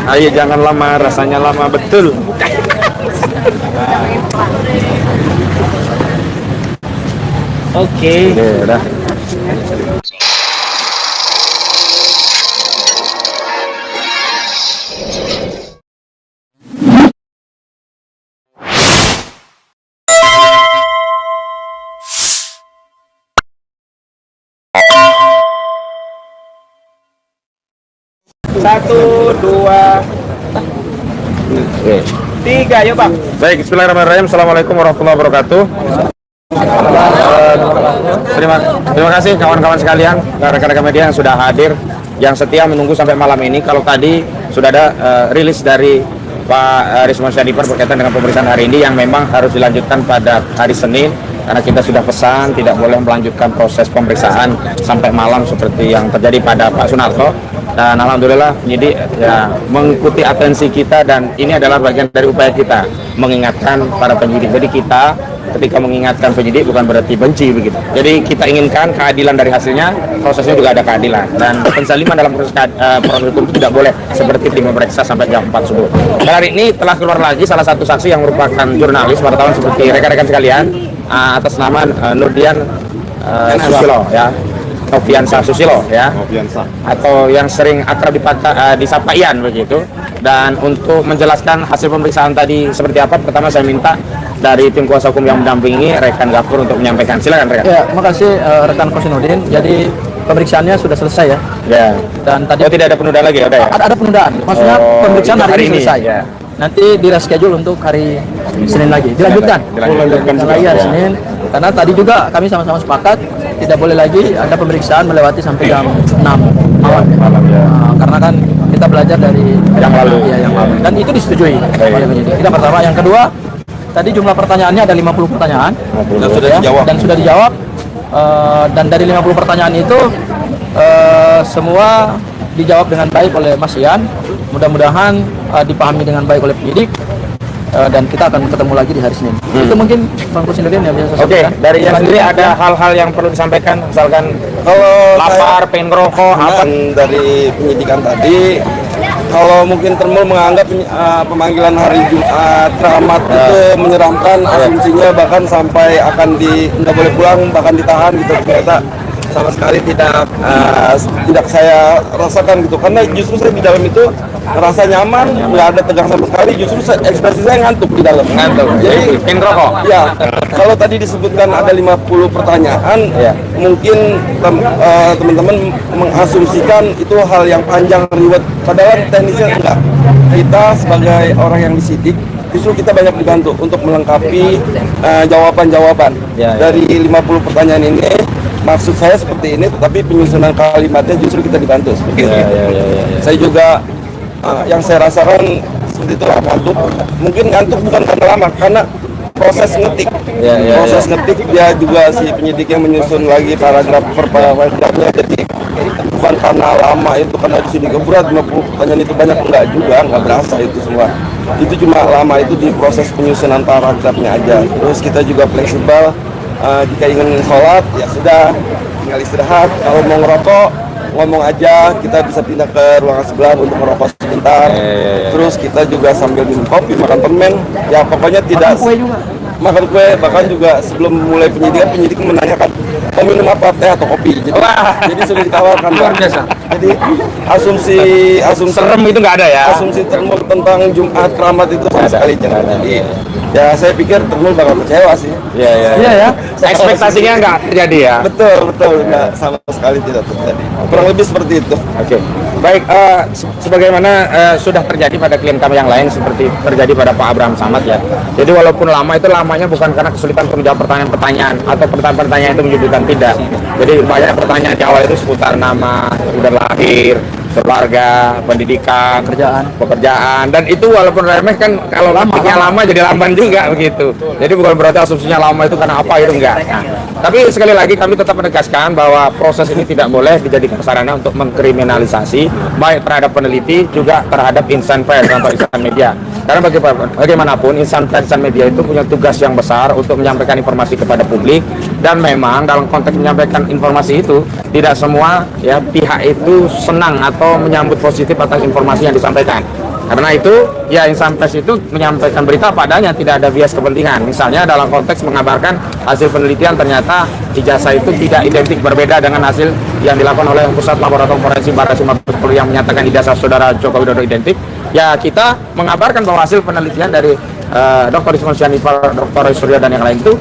Ayo jangan lama, rasanya lama betul. Oke, udah. Satu, dua, tiga, yuk Bang. Baik, bismillahirrahmanirrahim. Assalamualaikum warahmatullahi wabarakatuh. Terima kasih kawan-kawan sekalian, rekan-rekan media yang sudah hadir, yang setia menunggu sampai malam ini. Kalau tadi sudah ada rilis dari Pak Rismon Syadipar berkaitan dengan pemeriksaan hari ini yang memang harus dilanjutkan pada hari Senin, karena kita sudah pesan tidak boleh melanjutkan proses pemeriksaan sampai malam seperti yang terjadi pada Pak Sunarto. Dan alhamdulillah penyidik ya mengikuti atensi kita, dan ini adalah bagian dari upaya kita mengingatkan para penyidik. Jadi kita ketika mengingatkan penyidik bukan berarti benci begitu. Jadi kita inginkan keadilan dari hasilnya, prosesnya juga ada keadilan, dan pensaliman dalam proses hukum itu tidak boleh seperti memeriksa sampai jam 4 subuh. Dan hari ini telah keluar lagi salah satu saksi yang merupakan jurnalis wartawan seperti rekan-rekan sekalian, atas nama Nurdian Susilo ya. Noviansa Susilo ya, atau yang sering akrab disapa Ian begitu. Dan untuk menjelaskan hasil pemeriksaan tadi seperti apa, pertama saya minta dari tim kuasa hukum yang mendampingi rekan Gafur untuk menyampaikan. Silakan rekan. Ya, makasih rekan Kosinudin. Jadi pemeriksaannya sudah selesai ya. Ya. Dan tadi tidak ada penundaan lagi, ada ya? Ada penundaan. Maksudnya pemeriksaan hari ini selesai. Ya. Nanti di reschedule untuk hari Senin lagi. Dilanjutkan lagi hari Senin. Karena tadi juga kami sama-sama sepakat tidak boleh lagi ada pemeriksaan melewati sampai jam 6 malam. Ya. Karena kan kita belajar dari yang lalu. Ya, yang lalu. Dan itu disetujui oleh penyidik. Kita pertama, yang kedua, tadi jumlah pertanyaannya ada 50 pertanyaan dan sudah dijawab. Dan sudah dijawab. Dan dari 50 pertanyaan itu semua dijawab dengan baik oleh Mas Ian. Mudah-mudahan dipahami dengan baik oleh penyidik. Dan kita akan ketemu lagi di hari Senin. Itu mungkin Bang Kusindudin yang bisa saya sampaikan. Dari yang sendiri ada hal-hal yang perlu disampaikan, misalkan Kalau lapar, pengen ngerokok, apa? dari penyidikan tadi, kalau mungkin Termul menganggap pemanggilan hari Jumat Keramat itu menyeramkan, asumsinya bahkan sampai akan nggak boleh pulang, bahkan ditahan gitu. Ternyata sama sekali tidak saya rasakan gitu, karena justru saya di dalam itu merasa nyaman, nggak ada tegang sama sekali. Justru ekspresi saya ngantuk di dalam. Jadi pengen ngerokok. Ya, kalau tadi disebutkan ada 50 pertanyaan, mungkin teman-teman mengasumsikan itu hal yang panjang ribet, padahal teknisnya enggak. Kita sebagai orang yang disidik, justru kita banyak dibantu untuk melengkapi jawaban-jawaban dari 50 pertanyaan ini. Maksud saya seperti ini, tetapi penyusunan kalimatnya justru kita dibantu seperti itu. Saya juga yang saya rasakan seperti itu, ngantuk. Mungkin ngantuk bukan karena lama, karena proses ngetik. Proses ngetik dia juga si penyidik yang menyusun lagi paragraf per paragrafnya, jadi bukan karena lama itu, karena di sini berat 50 pertanyaan itu banyak, enggak juga, enggak berasa itu semua. Itu cuma lama itu di proses penyusunan paragrafnya aja. Terus kita juga fleksibel. Jika ingin sholat, ya sudah, tinggal istirahat. Kalau mau ngerokok, ngomong aja, kita bisa pindah ke ruangan sebelah untuk merokok sebentar. Terus kita juga sambil minum kopi, makan permen. Ya pokoknya tidak makan kue. Bahkan juga sebelum mulai penyidikan, penyidik menanyakan mau minum apa, teh atau kopi. Jadi sudah ditawarkan. Luar biasa. Jadi asumsi serem itu nggak ada ya? Asumsi Termul tentang Jumat Keramat itu sama sekali jangan. Jadi ya saya pikir Termul bakal kecewa sih. Iya. Ekspektasinya nggak terjadi ya? Betul, nggak, sama sekali tidak terjadi. Kurang lebih seperti itu. Oke. Baik, sebagaimana sudah terjadi pada klien kami yang lain, seperti terjadi pada Pak Abraham Samad ya. Jadi walaupun lama, itu lamanya bukan karena kesulitan untuk menjawab pertanyaan-pertanyaan atau pertanyaan-pertanyaan itu menyudutkan, tidak. Jadi banyak pertanyaan di awal itu seputar nama, udah lahir, keluarga, pendidikan, pekerjaan, dan itu walaupun remeh kan kalau lama jadi lamban juga begitu. Jadi bukan berarti asumsinya lama itu karena apa, itu enggak. Nah, tapi sekali lagi kami tetap menegaskan bahwa proses ini tidak boleh dijadikan sarana untuk mengkriminalisasi baik terhadap peneliti juga terhadap insan pers atau insan media. Karena bagaimanapun insan media itu punya tugas yang besar untuk menyampaikan informasi kepada publik, dan memang dalam konteks menyampaikan informasi itu tidak semua ya pihak itu senang atau menyambut positif atas informasi yang disampaikan. Karena itu ya insan pers itu menyampaikan berita padanya, tidak ada bias kepentingan. Misalnya dalam konteks mengabarkan hasil penelitian ternyata ijazah itu tidak identik, berbeda dengan hasil yang dilakukan oleh Pusat Laboratorium Forensik Barres Krim Mabes Polri yang menyatakan ijazah saudara Joko Widodo identik. Ya kita mengabarkan bahwa hasil penelitian dari Dr. Rismon Syarifar, Dr. Roy Suryo dan yang lain itu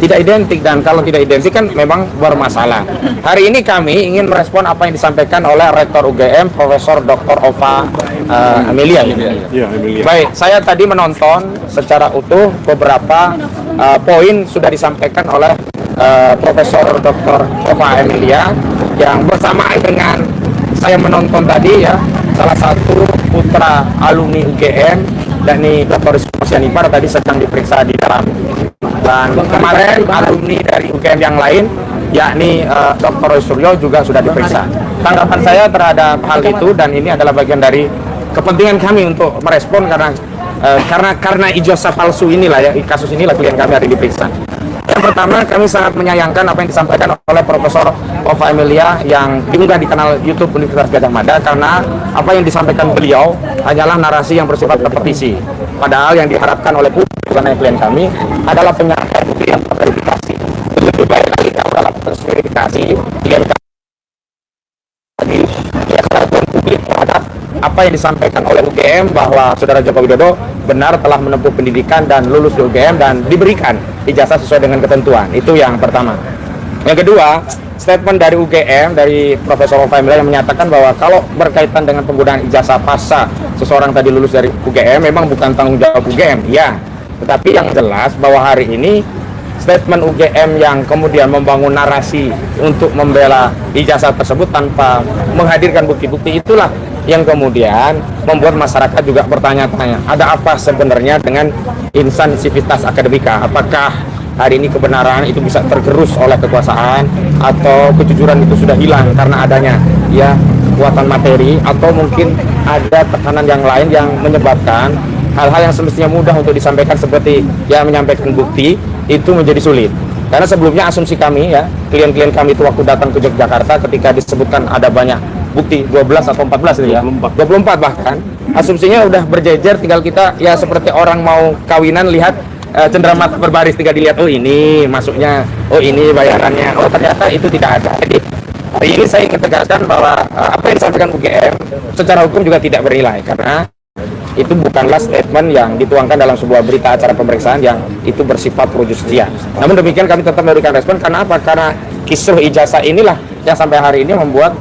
tidak identik, dan kalau tidak identik kan memang bermasalah. Hari ini kami ingin merespon apa yang disampaikan oleh Rektor UGM Profesor Dr. Ova Amelia. Ya, Amelia. Baik, saya tadi menonton secara utuh beberapa poin sudah disampaikan oleh Profesor Dr. Ova Amelia yang bersamaan dengan saya menonton tadi ya salah satu putra alumni UGM yakni Dr. Rismon Syarifar tadi sedang diperiksa di dalam, dan kemarin alumni dari UGM yang lain yakni Dr. Roy Suryo juga sudah diperiksa. Tanggapan saya terhadap hal itu, dan ini adalah bagian dari kepentingan kami untuk merespon karena ijazah palsu inilah ya, kasus inilah klien kami hari diperiksa. Yang pertama, kami sangat menyayangkan apa yang disampaikan oleh Profesor Ova Amelia yang diunggah di kanal YouTube Universitas Gadjah Mada, karena apa yang disampaikan beliau hanyalah narasi yang bersifat repetisi. Padahal yang diharapkan oleh publik, bukan hanya klien kami, adalah penyampaian bukti yang terverifikasi. Lebih baik lagi kalau dalam proses verifikasi klien kami ya kelakuan publik terhadap apa yang disampaikan oleh UGM bahwa saudara Joko Widodo benar telah menempuh pendidikan dan lulus di UGM dan diberikan ijazah sesuai dengan ketentuan. Itu yang pertama. Yang kedua, statement dari UGM, dari Profesor Ova Amelia yang menyatakan bahwa kalau berkaitan dengan penggunaan ijazah pasca seseorang tadi lulus dari UGM memang bukan tanggung jawab UGM, ya. Tetapi yang jelas bahwa hari ini statement UGM yang kemudian membangun narasi untuk membela ijazah tersebut tanpa menghadirkan bukti-bukti, itulah yang kemudian membuat masyarakat juga bertanya-tanya, ada apa sebenarnya dengan insan sivitas akademika? Apakah hari ini kebenaran itu bisa tergerus oleh kekuasaan, atau kejujuran itu sudah hilang karena adanya ya kekuatan materi, atau mungkin ada tekanan yang lain yang menyebabkan hal-hal yang semestinya mudah untuk disampaikan seperti ya menyampaikan bukti itu menjadi sulit. Karena sebelumnya asumsi kami ya, klien-klien kami itu waktu datang ke Yogyakarta ketika disebutkan ada banyak bukti 12 atau 14 itu ya, 24 bahkan, asumsinya udah berjejer, tinggal kita ya seperti orang mau kawinan lihat cenderamata berbaris, tinggal dilihat, oh ini masuknya, oh ini bayarannya, oh ternyata itu tidak ada. Jadi hari ini saya ingin tegaskan bahwa apa yang disampaikan UGM secara hukum juga tidak bernilai, karena itu bukanlah statement yang dituangkan dalam sebuah berita acara pemeriksaan yang itu bersifat pro justisia. Namun demikian kami tetap memberikan respon. Karena apa? Karena kisruh ijazah inilah yang sampai hari ini membuat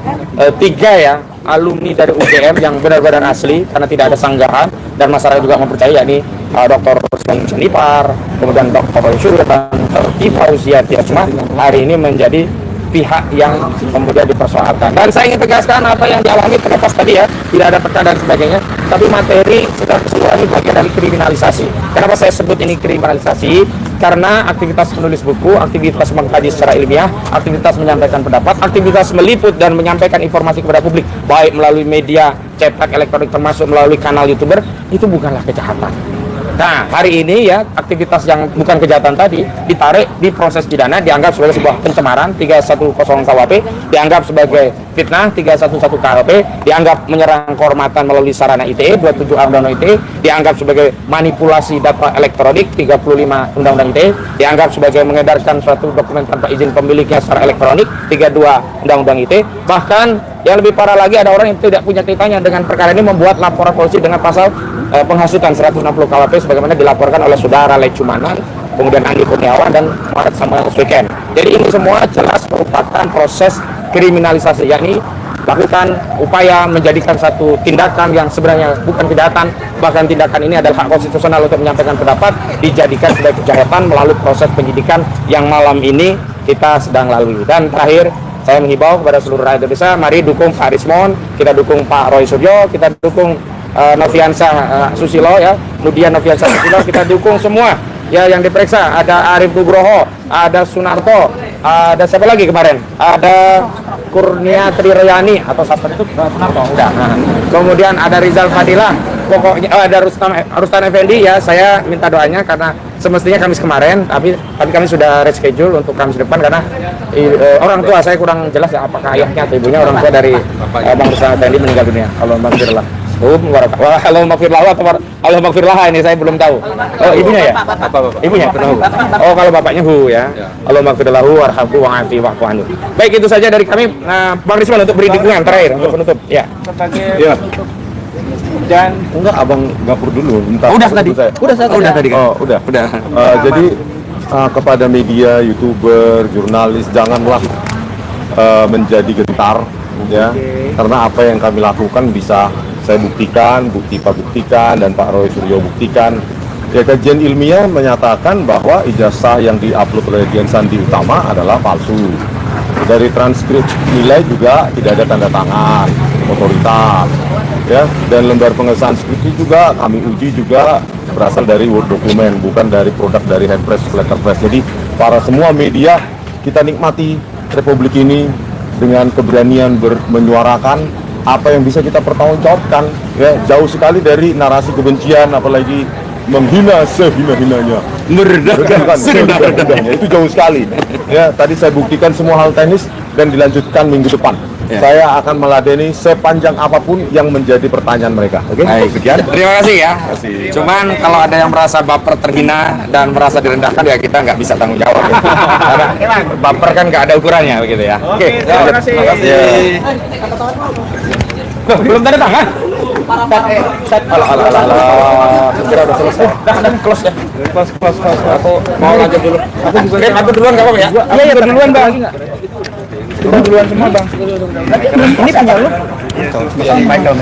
tiga ya alumni dari UGM yang benar-benar asli, karena tidak ada sanggahan dan masyarakat juga mempercayai, yakni Dr. Rismon Syarifar, kemudian Dr. Roy Suryo dan Dr. Fauzia Tiasma hari ini menjadi pihak yang kemudian dipersoalkan. Dan saya ingin tegaskan apa yang dialami terlepas tadi ya, tidak ada pecah dan sebagainya, tapi materi secara keseluruhan ini bagian dari kriminalisasi. Kenapa saya sebut ini kriminalisasi? Karena aktivitas menulis buku, aktivitas mengkaji secara ilmiah, aktivitas menyampaikan pendapat, aktivitas meliput dan menyampaikan informasi kepada publik, baik melalui media cetak, elektronik, termasuk melalui kanal YouTuber, itu bukanlah kejahatan. Nah, hari ini ya, aktivitas yang bukan kejahatan tadi ditarik di proses pidana, dianggap sebagai sebuah pencemaran 310 KUHP, dianggap sebagai fitnah 311 KUHP, dianggap menyerang kehormatan melalui sarana ITE 27 Undang-Undang ITE, dianggap sebagai manipulasi data elektronik 35 Undang-Undang ITE, dianggap sebagai mengedarkan suatu dokumen tanpa izin pemiliknya secara elektronik 32 Undang-Undang ITE. Bahkan yang lebih parah lagi, ada orang yang tidak punya kaitannya dengan perkara ini membuat laporan polisi dengan pasal penghasutan 160 KUHP sebagaimana dilaporkan oleh saudara Lecumanan, kemudian Andi Kurniawan dan Muhammad Samuel Usweken. Jadi ini semua jelas merupakan proses kriminalisasi, yakni lakukan upaya menjadikan satu tindakan yang sebenarnya bukan kejahatan, bahkan tindakan ini adalah hak konstitusional untuk menyampaikan pendapat, dijadikan sebagai kejahatan melalui proses penyidikan yang malam ini kita sedang lalui. Dan terakhir, saya menghimbau kepada seluruh rakyat Indonesia, mari dukung Pak Rismon, kita dukung Pak Roy Suryo, kita dukung Noviansa Susilo ya, kemudian Noviansa Susilo, kita dukung semua ya yang diperiksa. Ada Arif Nugroho, ada Sunarto, ada siapa lagi kemarin? Ada Kurnia Triroyani atau siapa itu? Sunarto udah. Kemudian ada Rizal Fadilah, pokoknya ada Rustan Effendi ya, saya minta doanya karena semestinya Kamis kemarin, tapi kami sudah reschedule untuk Kamis depan karena orang tua saya kurang jelas ya apakah ayahnya atau ibunya orang tua dari Bang Rustan Effendi meninggal dunia. Alhamdulillah. Alhamdulillah ini saya belum tahu. Oh ibunya ya? Ibunya? Oh kalau bapaknya ya. Alhamdulillah warhamhu wa'afi wa'fu anhu. Baik itu saja dari kami. Bang Risman untuk beri dukungan terakhir untuk penutup. Ya. Iya. Dan enggak abang gapur dulu. Udah tadi. Udah tadi. Oh udah. Jadi kepada media, youtuber, jurnalis janganlah menjadi gentar ya. Karena apa yang kami lakukan bisa saya buktikan, Pak buktikan, dan Pak Roy Suryo buktikan. Ya, kajian ilmiah menyatakan bahwa ijazah yang diupload oleh Dian Sandi Utama adalah palsu. Dari transkrip nilai juga tidak ada tanda tangan otoritas. Ya, dan lembar pengesahan skripsi juga kami uji juga berasal dari Word dokumen, bukan dari produk dari handpress, letterpress. Jadi para semua media kita nikmati Republik ini dengan keberanian menyuarakan apa yang bisa kita pertanggungjawabkan, ya jauh sekali dari narasi kebencian, apalagi menghina sehina-hinanya, merendahkan sehina-rendahnya, itu jauh sekali. Ya tadi saya buktikan semua hal teknis dan dilanjutkan minggu depan. Ya. Saya akan meladeni sepanjang apapun yang menjadi pertanyaan mereka. Oke? Sekian. Terima kasih ya. Cuman kalau ada yang merasa baper terhina dan merasa direndahkan ya kita nggak bisa tanggung jawab. Ya. Karena baper kan nggak ada ukurannya begitu ya. Oke. Terima kasih. Loh, belum tanda tangan. Kira udah selesai. Dah close ya. Close. Aku mau lanjut dulu. Aku duluan nggak apa-apa ya? Iya duluan bang. Kita duluan semua bang. Ini punya lu? Michael.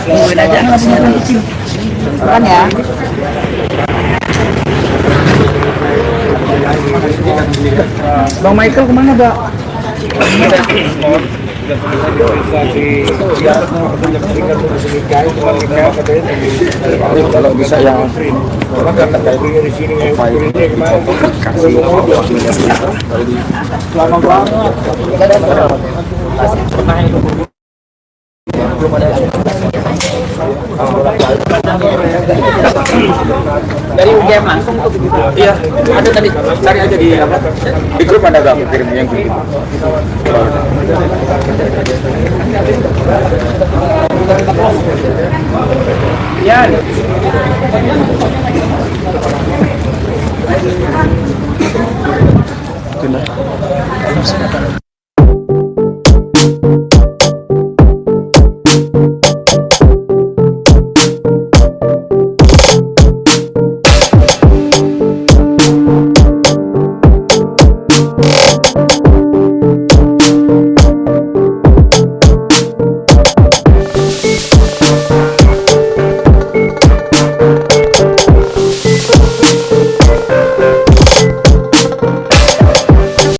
Tungguin aja. Kan ya. Bang Michael kemana Mbak? Kalau bisa yang di sini dari UGM langsung tuh. Iya, ada tadi. Cari aja di grup ada gak kirim yang gitu. Ya.